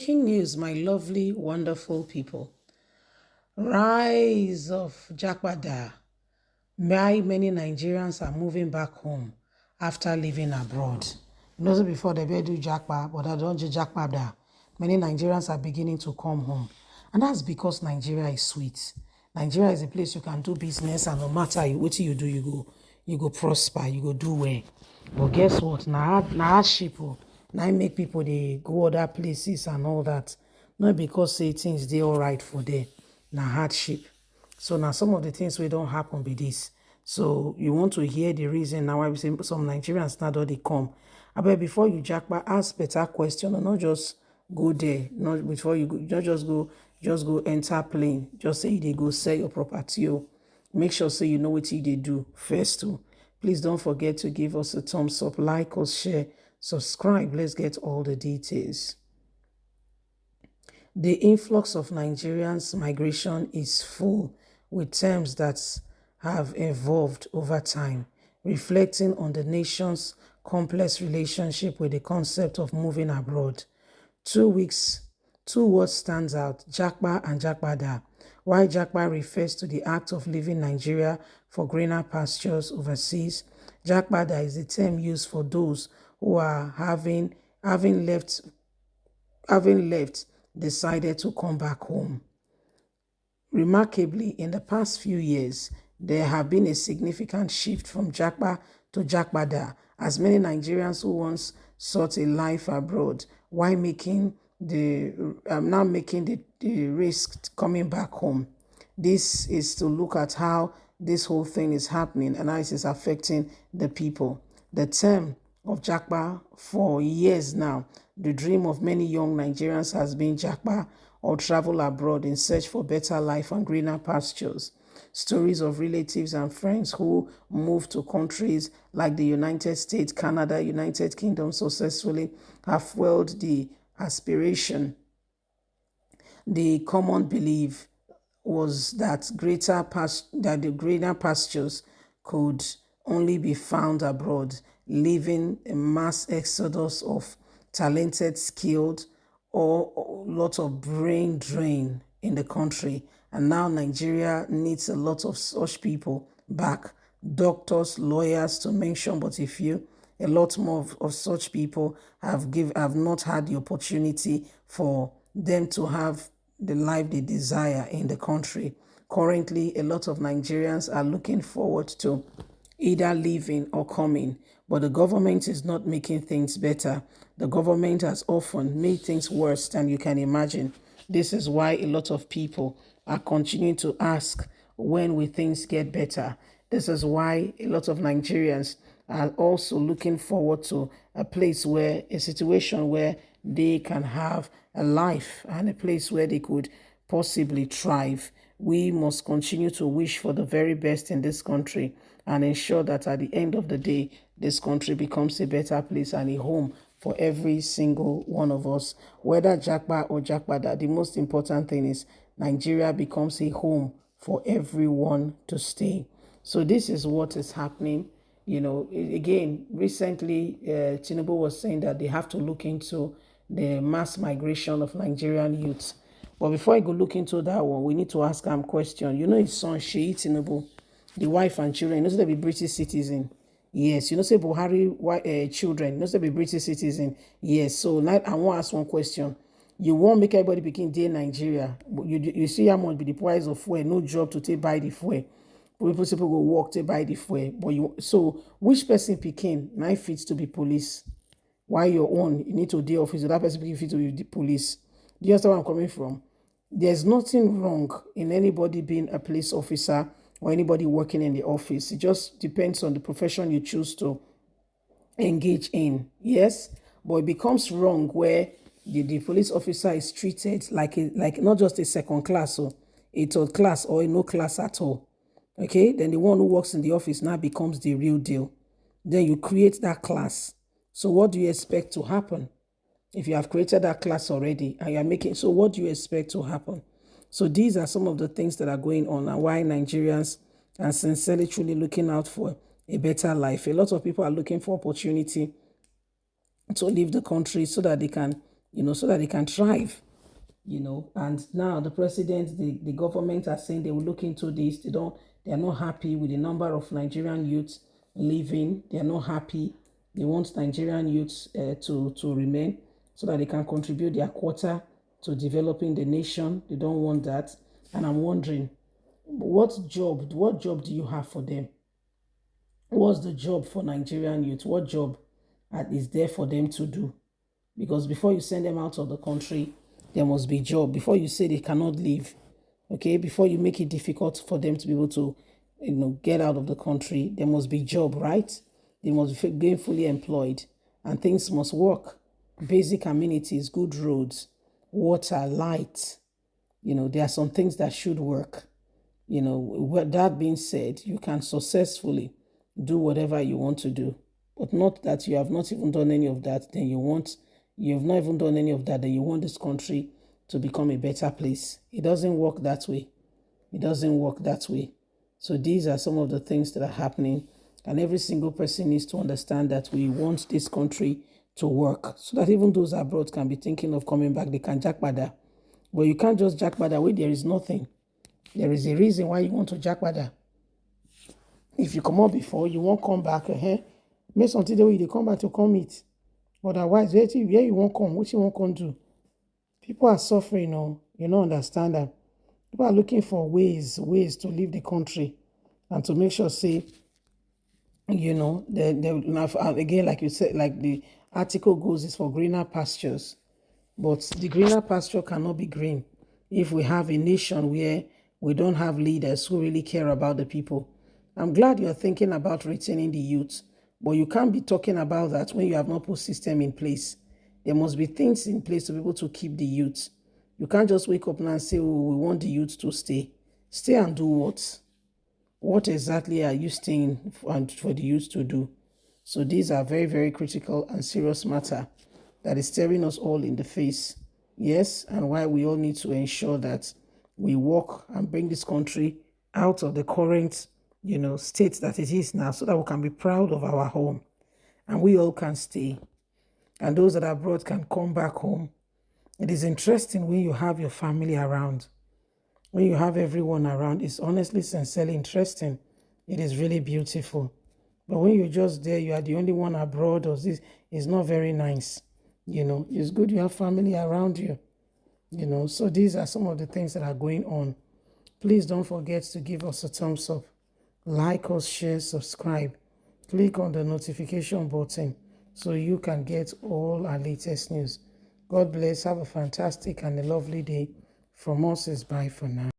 Breaking news, my lovely, wonderful people. Rise of Japada. Many Nigerians are moving back home after living abroad. You know, before they do Jakpa, but I don't do Japada. Many Nigerians are beginning to come home. And that's because Nigeria is sweet. Nigeria is a place you can do business, and no matter what you do, you go prosper, you go do well. But guess what? Now hardship, now make people they go other places and all that. Not because say things they all right for them. Now hardship. So now some of the things we don't happen with this. So you want to hear the reason now why we say some Nigerians now don't they come. But before you jackpot, ask better question, or not just go there. Not before you go, not just go enter plane. Just say they go sell your property. Make sure so you know what they do first too. Please don't forget to give us a thumbs up, like us, share, subscribe. Let's get all the details. The influx of Nigerians' migration is full with terms that have evolved over time, reflecting on the nation's complex relationship with the concept of moving abroad. 2 weeks, two words stands out, Jakpa and Japada. While Jakpa refers to the act of leaving Nigeria for greener pastures overseas, Japada is the term used for those who are having left decided to come back home. Remarkably, in the past few years, there have been a significant shift from Jakpa to Jakpada, as many Nigerians who once sought a life abroad while making the risk coming back home. This is to look at how this whole thing is happening and how it is affecting the people. The term of Jakpa for years now, the dream of many young Nigerians has been Jakpa or travel abroad in search for better life and greener pastures. Stories of relatives and friends who moved to countries like the United States, Canada, United Kingdom successfully have fueled the aspiration. The common belief was that the greener pastures could only be found abroad, leaving a mass exodus of talented, skilled, or lot of brain drain in the country. And now Nigeria needs a lot of such people back. Doctors, lawyers, to mention but a few. A lot more of such people have not had the opportunity for them to have the life they desire in the country. Currently, a lot of Nigerians are looking forward to either leaving or coming, but the government is not making things better. The government has often made things worse than you can imagine. This is why a lot of people are continuing to ask, when will things get better? This is why a lot of Nigerians are also looking forward to a situation where they can have a life and a place where they could possibly thrive. We must continue to wish for the very best in this country and ensure that at the end of the day, this country becomes a better place and a home for every single one of us. Whether Jakpa or Jakpada, the most important thing is Nigeria becomes a home for everyone to stay. So this is what is happening. You know, again, recently, Tinubu was saying that they have to look into the mass migration of Nigerian youths. But before I go look into that one, we need to ask him a question. You know his son, Sheyi Tinubu, the wife and children, you know they be British citizen. Yes, you know say Buhari children, you know say be British citizen. Yes, so now I want to ask one question. You won't make everybody begin day in Nigeria. But you see how much be the price of fuel, no job to take buy the fuel. People go work to buy the fuel. So which person picking 9 feet to be police? Why your own? You need to do office. That person picking fit to be the police. Do you understand where I'm coming from? There's nothing wrong in anybody being a police officer or anybody working in the office. It just depends on the profession you choose to engage in. Yes, but it becomes wrong where the police officer is treated like not just a second class or a third class or a no class at all. Okay, then the one who works in the office now becomes the real deal. Then you create that class. So what do you expect to happen? If you have created that class already and you're making, so what do you expect to happen? So these are some of the things that are going on and why Nigerians are sincerely truly looking out for a better life. A lot of people are looking for opportunity to leave the country so that they can so that they can thrive. And now the president, the government are saying they will look into this. They are not happy with the number of Nigerian youths leaving. They are not happy. They want Nigerian youths to remain so that they can contribute their quota to developing the nation. They don't want that. And I'm wondering, what job do you have for them? What's the job for Nigerian youth? What job is there for them to do? Because before you send them out of the country, there must be a job. Before you say they cannot leave, okay, before you make it difficult for them to be able to get out of the country, there must be a job, right? They must be gainfully employed, and things must work. Basic amenities, good roads, water, light. There are some things that should work. With that being said, you can successfully do whatever you want to do, but not that you have not even done any of that, then you have not even done any of that, then you want this country to become a better place. It doesn't work that way. It doesn't work that way. So these are some of the things that are happening, and every single person needs to understand that we want this country to work, so that even those abroad can be thinking of coming back. They can Japada. But you can't just Japada where there is nothing. There is a reason why you want to Japada. If you come out before, you won't come back. Make something the way they come back to come eat. Otherwise, where you won't come, what you won't come do? People are suffering, you don't understand that. People are looking for ways to leave the country and to make sure, say, again, like you said, like the article goes, is for greener pastures. But the greener pasture cannot be green if we have a nation where we don't have leaders who really care about the people. I'm glad you're thinking about retaining the youth, but you can't be talking about that when you have not put system in place. There must be things in place to be able to keep the youth. You can't just wake up now and say, oh, we want the youth to stay. Stay and do what? What exactly are you staying for the youth to do? So these are very, very critical and serious matter that is staring us all in the face. Yes, and why we all need to ensure that we work and bring this country out of the current, state that it is now, so that we can be proud of our home and we all can stay. And those that are abroad can come back home. It is interesting when you have your family around. When you have everyone around, it's honestly, sincerely interesting. It is really beautiful. But when you're just there, you are the only one abroad, or this is not very nice. It's good you have family around you. So these are some of the things that are going on. Please don't forget to give us a thumbs up. Like us, share, subscribe. Click on the notification button so you can get all our latest news. God bless. Have a fantastic and a lovely day. From us is bye for now.